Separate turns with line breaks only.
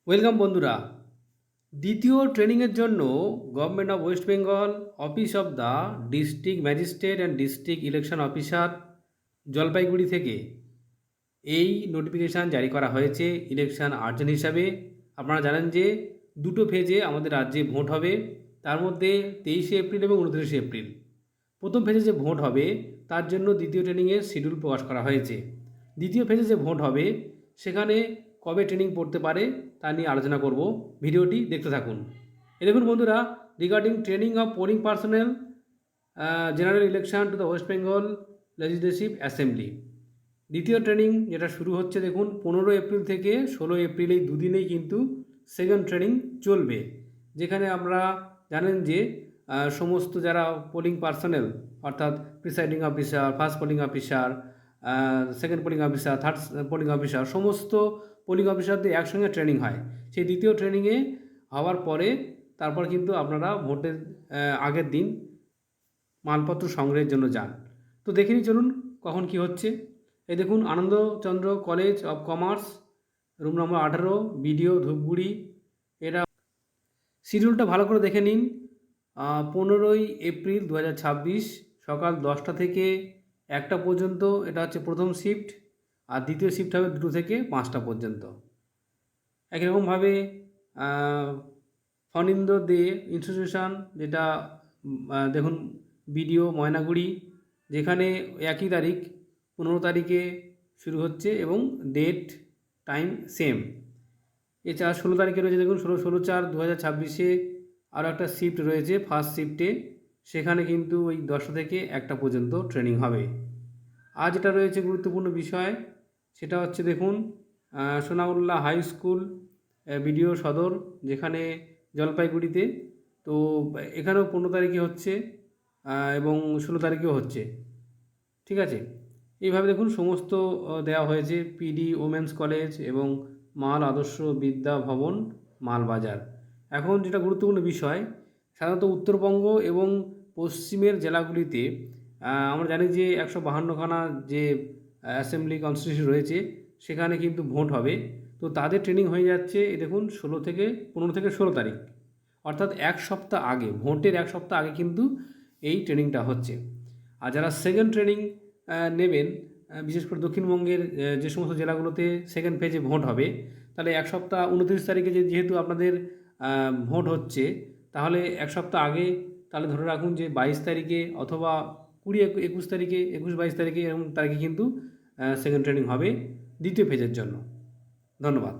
Welcome বন্ধুরা। দ্বিতীয় ট্রেনিংয়ের জন্য government of West Bengal office of the district magistrate and district election officer Jalpaiguri থেকে এই নোটিফিকেশান জারি করা হয়েছে ইলেকশন আর্জেন্ট হিসাবে। আপনারা জানেন যে দুটো ফেজে আমাদের রাজ্যে ভোট হবে, তার মধ্যে 23শে এপ্রিল এবং 29শে এপ্রিল। প্রথম ফেজে যে ভোট হবে তার জন্য দ্বিতীয় ট্রেনিংয়ের শিডিউল প্রকাশ করা হয়েছে। দ্বিতীয় ফেজে যে ভোট হবে সেখানে কবে ট্রেনিং পড়তে পারে তা নিয়ে আলোচনা করব। ভিডিওটি দেখতে থাকুন। দেখুন বন্ধুরা, regarding training of polling personnel general election to the West Bengal legislative assembly. দ্বিতীয় ট্রেনিং যেটা শুরু হচ্ছে দেখুন 15 এপ্রিল থেকে 16 এপ্রিল, এই দুদিনেই কিন্তু সেকেন্ড ট্রেনিং চলবে। যেখানে আমরা জানেন যে সমস্ত যারা পোলিং পার্সোনেল অর্থাৎ presiding officer, first polling officer, second polling officer, third polling officer, সমস্ত পোলিং অফিসারদের একসঙ্গে ট্রেনিং হয়। সেই দ্বিতীয় ট্রেনিংয়ে হওয়ার পরে তারপর কিন্তু আপনারা ভোটের আগের দিন মালপত্র সংগ্রহের জন্য যান। তো দেখে নিই চলুন কখন কি হচ্ছে। এই দেখুন, Anandachandra college of commerce, room number 18, BDO Dhupguri. এটা শিডিউলটা ভালো করে দেখে নিন। 15 এপ্রিল 2026 সকাল 10টা থেকে 1টা পর্যন্ত এটা হচ্ছে প্রথম শিফট, আর দ্বিতীয় শিফট হবে 2 থেকে 5টা পর্যন্ত। একই রকমভাবে ফণীন্দ্র দে ইনস্টিটিউশন, যেটা দেখুন বিডিও ময়নাগুড়ি, যেখানে একই তারিখ 15 তারিখে শুরু হচ্ছে এবং ডেট টাইম সেম। এছাড়া 16 তারিখে রয়েছে দেখুন 16/4/2026 আরও একটা শিফট রয়েছে ফার্স্ট শিফটে, সেখানে কিন্তু ওই 10টা থেকে 1টা পর্যন্ত ট্রেনিং হবে। আর যেটা রয়েছে গুরুত্বপূর্ণ বিষয় সেটা হচ্ছে দেখুন সোনাউল্লাহ হাই স্কুল, বিডিও সদর, যেখানে জলপাইগুড়িতে। তো এখানেও 15 তারিখে হচ্ছে এবং 16 তারিখেও হচ্ছে। ঠিক আছে, এইভাবে দেখুন সমস্ত দেওয়া হয়েছে। পিডি ওমেন্স কলেজ এবং মাল আদর্শ বিদ্যা ভবন, মালবাজার। এখন যেটা গুরুত্বপূর্ণ বিষয়, সাধারণত উত্তরবঙ্গ এবং পশ্চিমের জেলাগুলিতে আমরা জানি যে 152খানা যে অ্যাসেম্বলি কনস্টিটিউশন রয়েছে সেখানে কিন্তু ভোট হবে। তো তাদের ট্রেনিং হয়ে যাচ্ছে এই দেখুন 15 থেকে 16 তারিখ, অর্থাৎ এক সপ্তাহ আগে, ভোটের এক সপ্তাহ আগে কিন্তু এই ট্রেনিংটা হচ্ছে। আর যারা সেকেন্ড ট্রেনিং নেবেন, বিশেষ করে দক্ষিণবঙ্গের যে সমস্ত জেলাগুলোতে সেকেন্ড ফেজে ভোট হবে, তাহলে এক সপ্তাহ 29 তারিখে যেহেতু আপনাদের ভোট হচ্ছে, তাহলে এক সপ্তাহ আগে, তাহলে ধরে রাখুন যে 22 তারিখে অথবা 20-21 তারিখে, 21-22 তারিখে এরকম তারিখে কিন্তু সেকেন্ড ট্রেনিং হবে দ্বিতীয় ফেজের জন্য। ধন্যবাদ।